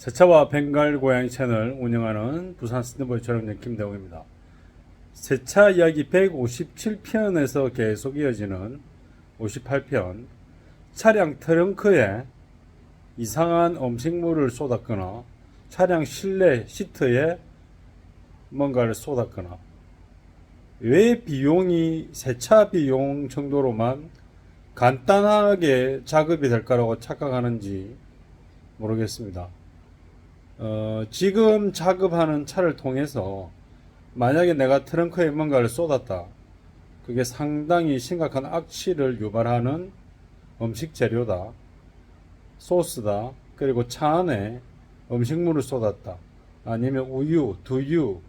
세차와 벵갈 고양이 채널 운영하는 부산 스탠보이 촬영장 김대웅입니다. 세차 이야기 157편에서 계속 이어지는 58편, 차량 트렁크에 이상한 음식물을 쏟았거나 차량 실내 시트에 뭔가를 쏟았거나, 왜 비용이 세차 비용 정도로만 간단하게 작업이 될 거라고 착각하는지 모르겠습니다. 지금 작업하는 차를 통해서 만약에 내가 트렁크에 뭔가를 쏟았다, 그게 상당히 심각한 악취를 유발하는 음식 재료다, 소스다, 그리고 차 안에 음식물을 쏟았다, 아니면 우유, 두유,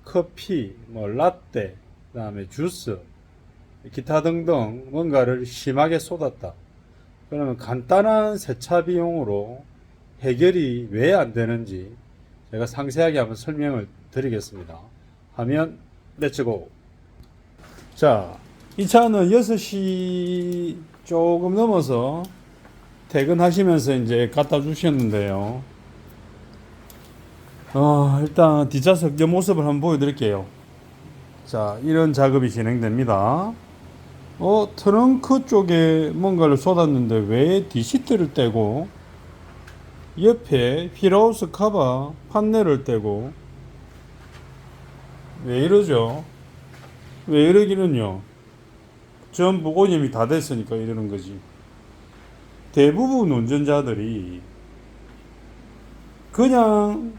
커피, 라떼, 그 다음에 주스, 기타 등등 뭔가를 심하게 쏟았다, 그러면 간단한 세차 비용으로 해결이 왜 안 되는지 제가 상세하게 한번 설명을 드리겠습니다. 화면 렛츠고. 자, 이 차는 6시 조금 넘어서 퇴근하시면서 이제 갖다 주셨는데요. 일단 뒷좌석 옆모습을 한번 보여드릴게요. 자, 이런 작업이 진행됩니다. 트렁크 쪽에 뭔가를 쏟았는데 왜 뒷시트를 떼고 옆에 휠하우스 카바 판넬을 떼고, 왜 이러죠? 왜 이러기는요? 전부 오염이 다 됐으니까 이러는 거지. 대부분 운전자들이 그냥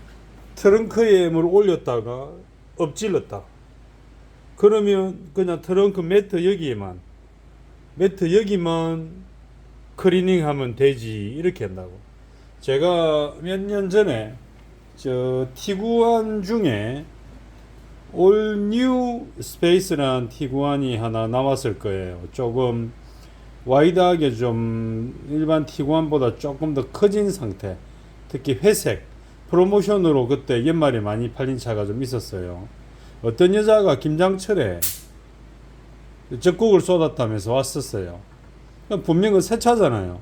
트렁크에 물 올렸다가 엎질렀다, 그러면 그냥 트렁크 매트 여기만 클리닝 하면 되지, 이렇게 한다고. 제가 몇 년 전에 티구안 중에 올 뉴 스페이스란 티구안이 하나 나왔을 거예요. 조금 와이드하게, 좀 일반 티구안보다 조금 더 커진 상태, 특히 회색 프로모션으로 그때 연말에 많이 팔린 차가 좀 있었어요. 어떤 여자가 김장철에 적국을 쏟았다면서 왔었어요. 분명 그 새 차잖아요.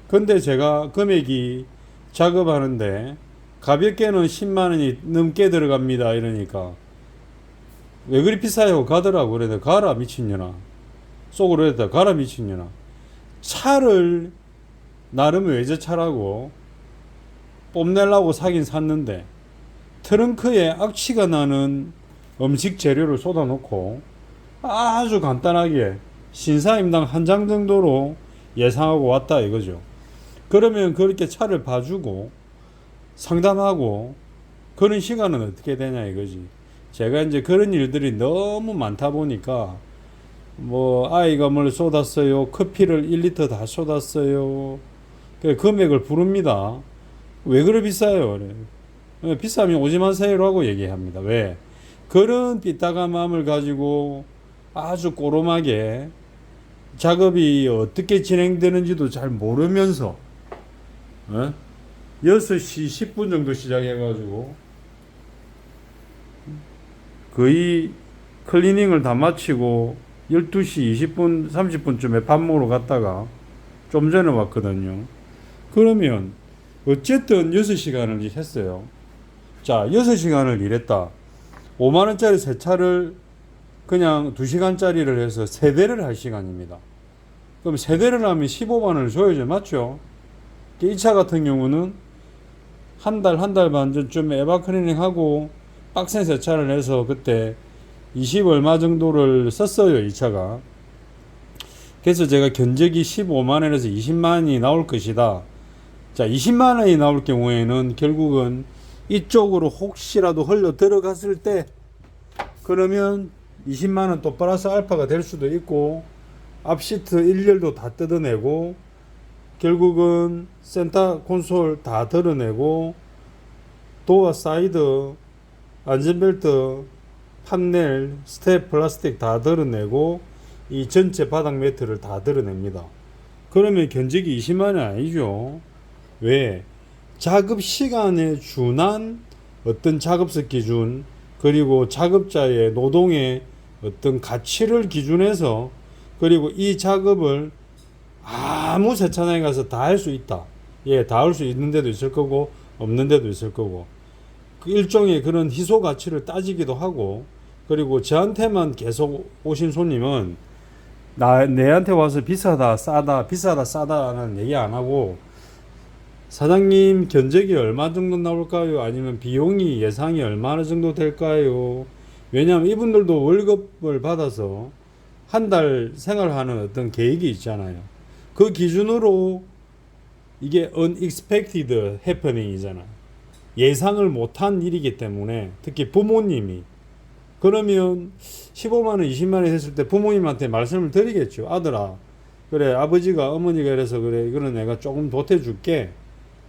근데 제가 금액이 작업하는데 가볍게는 10만원이 넘게 들어갑니다 이러니까, 왜 그리 비싸요 가더라고. 그래도 가라 미친년아, 속으로 했다, 가라 미친년아. 차를 나름 외제차라고 뽐내려고 사긴 샀는데 트렁크에 악취가 나는 음식 재료를 쏟아놓고 아주 간단하게 신사임당 한 장 정도로 예상하고 왔다 이거죠. 그러면 그렇게 차를 봐주고 상담하고 그런 시간은 어떻게 되냐 이거지. 제가 이제 그런 일들이 너무 많다 보니까, 아이가 뭘 쏟았어요, 커피를 1리터 다 쏟았어요, 그 금액을 부릅니다. 왜 그래 비싸요? 그래. 비싸면 오지 마세요라고 얘기합니다. 왜? 그런 삐딱한 마음을 가지고 아주 꼬롬하게 작업이 어떻게 진행되는지도 잘 모르면서 6시 10분 정도 시작해가지고 거의 클리닝을 다 마치고 12시 20분 30분쯤에 밥 먹으러 갔다가 좀 전에 왔거든요. 그러면 어쨌든 6시간을 했어요. 자, 6시간을 일했다. 5만원짜리 세차를 그냥 2시간짜리를 해서 3대를 할 시간입니다. 그럼 3대를 하면 15만원을 줘야죠. 맞죠? 이 차 같은 경우는 한 달 반 전쯤에 에바 클리닝 하고 빡센 세차를 해서 그때 20 얼마 정도를 썼어요, 이 차가. 그래서 제가 견적이 15만원에서 20만원이 나올 것이다. 자, 20만원이 나올 경우에는 결국은 이쪽으로 혹시라도 흘러 들어갔을 때, 그러면 20만원 또 플러스 알파가 될 수도 있고, 앞시트 1열도 다 뜯어내고, 결국은 센터 콘솔 다 드러내고, 도어 사이드, 안전벨트, 판넬, 스텝 플라스틱 다 드러내고, 이 전체 바닥 매트를 다 드러냅니다. 그러면 견적이 20만원이 아니죠. 왜? 작업 시간에 준한 어떤 작업석 기준, 그리고 작업자의 노동의 어떤 가치를 기준해서, 그리고 이 작업을 아무 세차장에 가서 다 할 수 있다. 다 할 수 있는 데도 있을 거고 없는 데도 있을 거고, 그 일종의 그런 희소 가치를 따지기도 하고, 그리고 저한테만 계속 오신 손님은 내한테 와서 비싸다 싸다 비싸다 싸다는 얘기 안 하고, 사장님 견적이 얼마 정도 나올까요? 아니면 비용이 예상이 얼마나 정도 될까요? 왜냐하면 이분들도 월급을 받아서 한 달 생활하는 어떤 계획이 있잖아요. 그 기준으로 이게 unexpected happening이잖아요. 예상을 못한 일이기 때문에, 특히 부모님이 그러면 15만원 20만원 했을 때 부모님한테 말씀을 드리겠죠. 아들아, 그래 아버지가 어머니가 이래서 그래 이거는 내가 조금 보태줄게.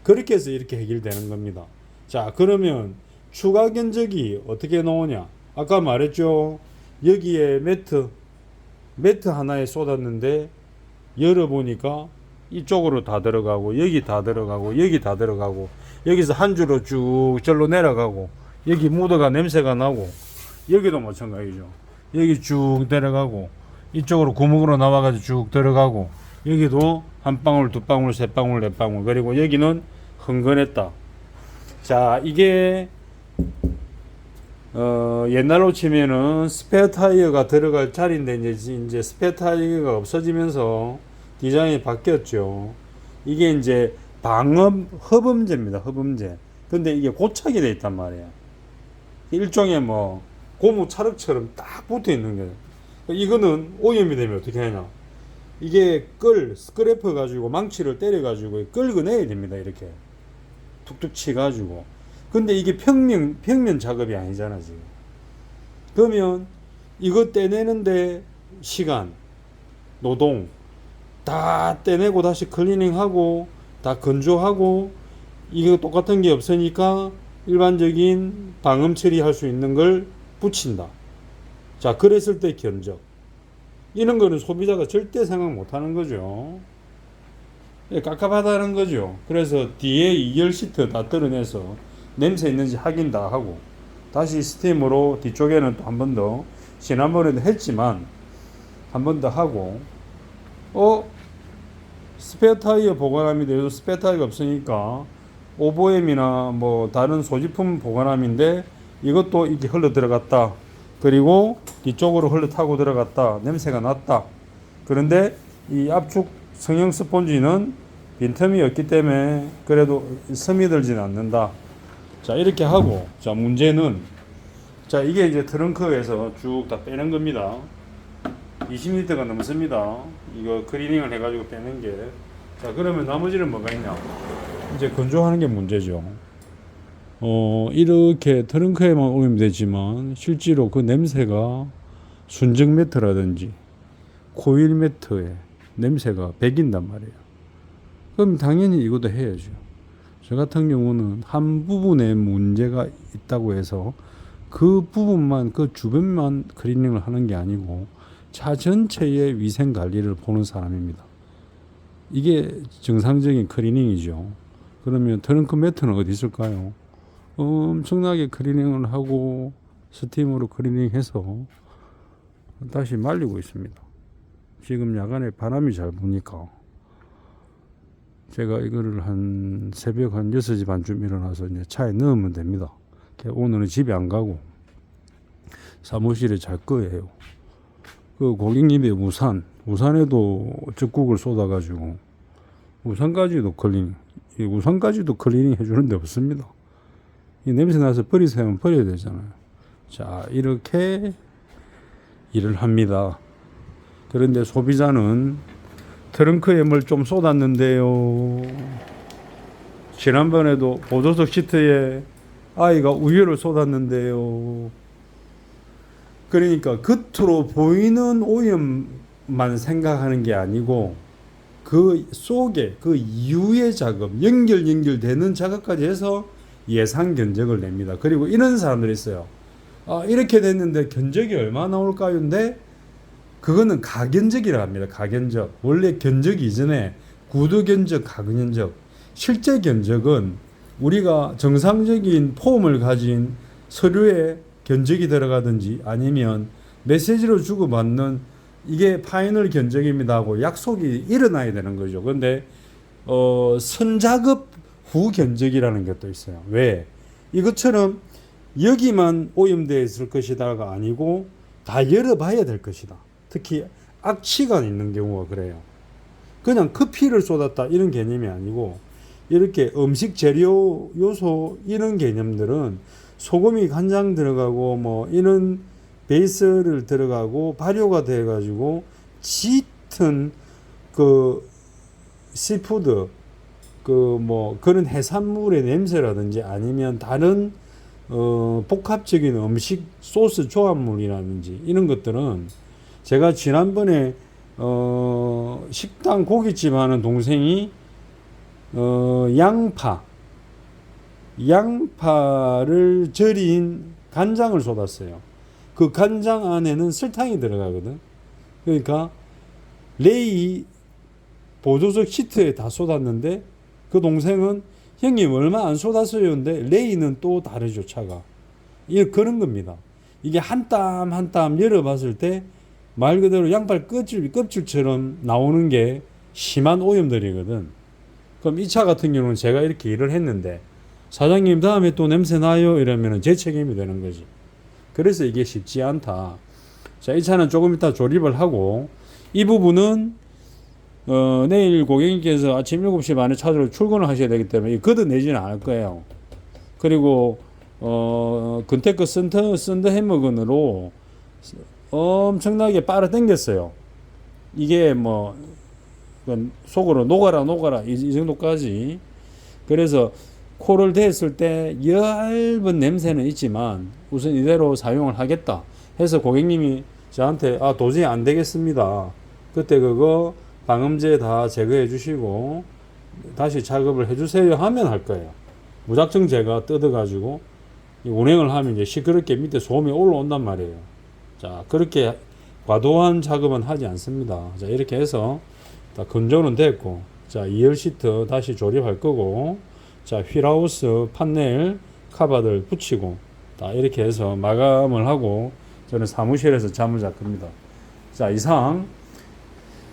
그렇게 해서 이렇게 해결되는 겁니다. 자, 그러면 추가 견적이 어떻게 나오냐? 아까 말했죠. 여기에 매트 하나에 쏟았는데 열어보니까 이쪽으로 다 들어가고 여기 다 들어가고 여기 다 들어가고, 여기서 한 줄로 쭉 절로 내려가고, 여기 묻어가 냄새가 나고, 여기도 마찬가지죠. 여기 쭉 내려가고 이쪽으로 구멍으로 나와가지고 쭉 들어가고, 여기도 한 방울 두 방울 세 방울 네 방울, 그리고 여기는 흥건했다. 자, 이게 옛날로 치면은 스페어 타이어가 들어갈 자리인데 이제 스페어 타이어가 없어지면서 디자인이 바뀌었죠. 이게 이제 허범제입니다. 허범제. 근데 이게 고착이 돼 있단 말이에요. 일종의 뭐 고무 찰흙처럼 딱 붙어 있는 거예요. 이거는 오염이 되면 어떻게 하냐? 이게 스크래퍼 가지고 망치를 때려 가지고 끌어내야 됩니다. 이렇게 툭툭 치 가지고. 근데 이게 평면 작업이 아니잖아 지금. 그러면 이거 떼내는데 시간, 노동 다 떼내고 다시 클리닝하고 다 건조하고, 이거 똑같은 게 없으니까 일반적인 방음 처리할 수 있는 걸 붙인다. 자, 그랬을 때 견적. 이런 거는 소비자가 절대 생각 못 하는 거죠. 깝깝하다는 거죠. 그래서 뒤에 2열 시트 다 뜯어내서 냄새 있는지 확인 다 하고, 다시 스팀으로 뒤쪽에는 또 한 번 더, 지난번에도 했지만 한 번 더 하고, 스페어 타이어 보관함인데 요즘 스페어 타이어가 없으니까 오보엠이나 뭐 다른 소지품 보관함인데 이것도 이렇게 흘러 들어갔다. 그리고 뒤쪽으로 흘러 타고 들어갔다. 냄새가 났다. 그런데 이 압축 성형 스펀지는 빈틈이 없기 때문에 그래도 섬이 들지는 않는다. 자, 이렇게 하고, 자, 문제는, 자, 이게 이제 트렁크에서 쭉 다 빼는 겁니다. 20리터가 넘습니다. 이거 클리닝을 해가지고 빼는 게. 자, 그러면 나머지는 뭐가 있냐? 이제 건조하는 게 문제죠. 이렇게 트렁크에만 오면 되지만 실제로 그 냄새가 순정 매트라든지 코일 매트에 냄새가 배긴단 말이에요. 그럼 당연히 이것도 해야죠. 저 같은 경우는 한 부분에 문제가 있다고 해서 그 부분만, 그 주변만 클리닝을 하는 게 아니고 차 전체의 위생 관리를 보는 사람입니다. 이게 정상적인 클리닝이죠. 그러면 트렁크 매트는 어디 있을까요? 엄청나게 클리닝을 하고 스팀으로 클리닝해서 다시 말리고 있습니다. 지금 야간에 바람이 잘 부니까 제가 이거를 한 새벽 한 6시 반쯤 일어나서 이제 차에 넣으면 됩니다. 오늘은 집에 안 가고 사무실에 잘 거예요. 그 고객님의 우산에도 적국을 쏟아가지고 우산까지도 클리닝 해주는 데 없습니다. 이 냄새 나서 버리세요 하면 버려야 되잖아요. 자, 이렇게 일을 합니다. 그런데 소비자는 트렁크에 뭘 좀 쏟았는데요. 지난번에도 보조석 시트에 아이가 우유를 쏟았는데요. 그러니까 겉으로 보이는 오염만 생각하는 게 아니고 그 속에 그 이후의 작업, 연결되는 작업까지 해서 예상 견적을 냅니다. 그리고 이런 사람들이 있어요. 이렇게 됐는데 견적이 얼마 나올까요?인데 그거는 가견적이라 합니다. 가견적. 원래 견적 이전에 구두견적, 가견적. 실제 견적은 우리가 정상적인 폼을 가진 서류에 견적이 들어가든지 아니면 메시지로 주고받는 이게 파이널 견적입니다 하고 약속이 일어나야 되는 거죠. 근데 선작업 후견적이라는 것도 있어요. 왜? 이것처럼 여기만 오염되어 있을 것이다가 아니고 다 열어봐야 될 것이다. 특히 악취가 있는 경우가 그래요. 그냥 커피를 쏟았다 이런 개념이 아니고 이렇게 음식 재료 요소 이런 개념들은 소금이 간장 들어가고 뭐 이런 베이스를 들어가고 발효가 돼 가지고 짙은 그 시푸드 그 뭐 그런 해산물의 냄새라든지 아니면 다른 복합적인 음식 소스 조합물이라든지 이런 것들은 제가 지난번에 식당 고깃집 하는 동생이 양파를 절인 간장을 쏟았어요. 그 간장 안에는 설탕이 들어가거든. 그러니까 레이 보조적 시트에 다 쏟았는데 그 동생은 형님 얼마 안 쏟았어요. 근데 레이는 또 다르죠, 차가. 그런 겁니다. 이게 한 땀 한 땀 열어봤을 때 말 그대로 양파 껍질처럼 나오는 게 심한 오염들이거든. 그럼 이 차 같은 경우는 제가 이렇게 일을 했는데 사장님 다음에 또 냄새 나요 이러면 제 책임이 되는 거지. 그래서 이게 쉽지 않다. 자, 이 차는 조금 이따 조립을 하고 이 부분은 내일 고객님께서 아침 7시 반에 차로 출근을 하셔야 되기 때문에 걷어내지는 않을 거예요. 그리고 근태크 썬더 해머건으로 엄청나게 빨아 당겼어요. 이게 뭐 속으로 녹아라 이 정도까지. 그래서 코를 댔을 때 얇은 냄새는 있지만 우선 이대로 사용을 하겠다 해서 고객님이 저한테 도저히 안 되겠습니다. 그때 그거 방음제 다 제거해 주시고 다시 작업을 해 주세요 하면 할 거예요. 무작정 제가 뜯어 가지고 운행을 하면 이제 시끄럽게 밑에 소음이 올라온단 말이에요. 자, 그렇게 과도한 작업은 하지 않습니다. 자, 이렇게 해서 다 건조는 됐고, 자, 2열 시트 다시 조립할 거고, 자, 휠하우스 판넬 카바들 붙이고, 다 이렇게 해서 마감을 하고 저는 사무실에서 잠을 잘 겁니다. 자, 이상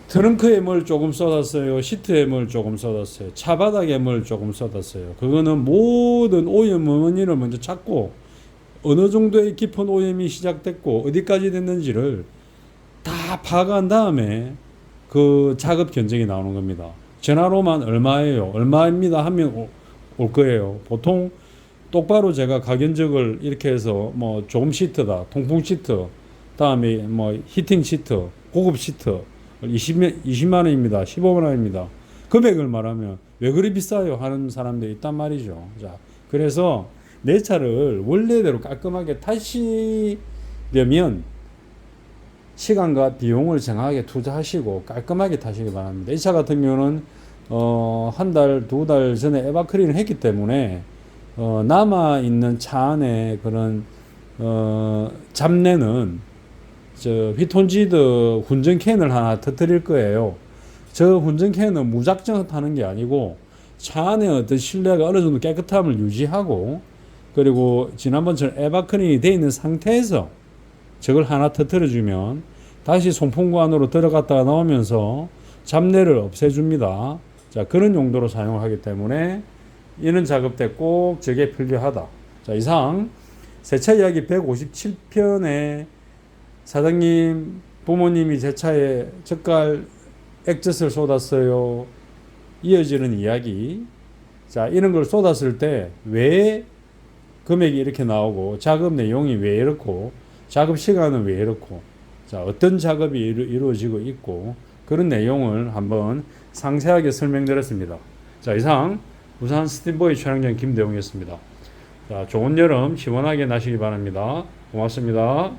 트렁크에 물 조금 쏟았어요. 시트에 물 조금 쏟았어요. 차 바닥에 물 조금 쏟았어요. 그거는 모든 오염 원인을 먼저 찾고 어느 정도의 깊은 오염이 시작됐고 어디까지 됐는지를 다 파악한 다음에 그 작업 견적이 나오는 겁니다. 전화로만 얼마예요? 얼마입니다 하면 올 거예요. 보통 똑바로 제가 가견적을 이렇게 해서 뭐 조금 시트다, 통풍 시트, 다음에 뭐 히팅 시트, 고급 시트 20만 원입니다. 15만 원입니다. 금액을 말하면 왜 그리 비싸요? 하는 사람들이 있단 말이죠. 자, 그래서 내 차를 원래대로 깔끔하게 타시려면 시간과 비용을 정확하게 투자하시고 깔끔하게 타시기 바랍니다. 이 차 같은 경우는 한 달, 두 달 전에 에바클린을 했기 때문에 남아있는 차 안에 그런 잡내는 휘톤지드 훈전캔을 하나 터뜨릴 거예요. 저 훈전캔은 무작정 타는 게 아니고 차 안에 어떤 실내가 어느 정도 깨끗함을 유지하고 그리고 지난번처럼 에바클린이 되어 있는 상태에서 저걸 하나 터뜨려주면 다시 송풍구 안으로 들어갔다가 나오면서 잡내를 없애줍니다. 자, 그런 용도로 사용을 하기 때문에 이런 작업 때 꼭 저게 필요하다. 자, 이상 세차 이야기 157편에 사장님 부모님이 제 차에 젓갈 액젓을 쏟았어요. 이어지는 이야기. 자, 이런 걸 쏟았을 때 왜 금액이 이렇게 나오고 작업 내용이 왜 이렇고 작업 시간은 왜 이렇고 자, 어떤 작업이 이루어지고 있고 그런 내용을 한번 상세하게 설명드렸습니다. 자, 이상 부산 스팀보이 촬영장 김대웅이었습니다. 자, 좋은 여름 시원하게 나시기 바랍니다. 고맙습니다.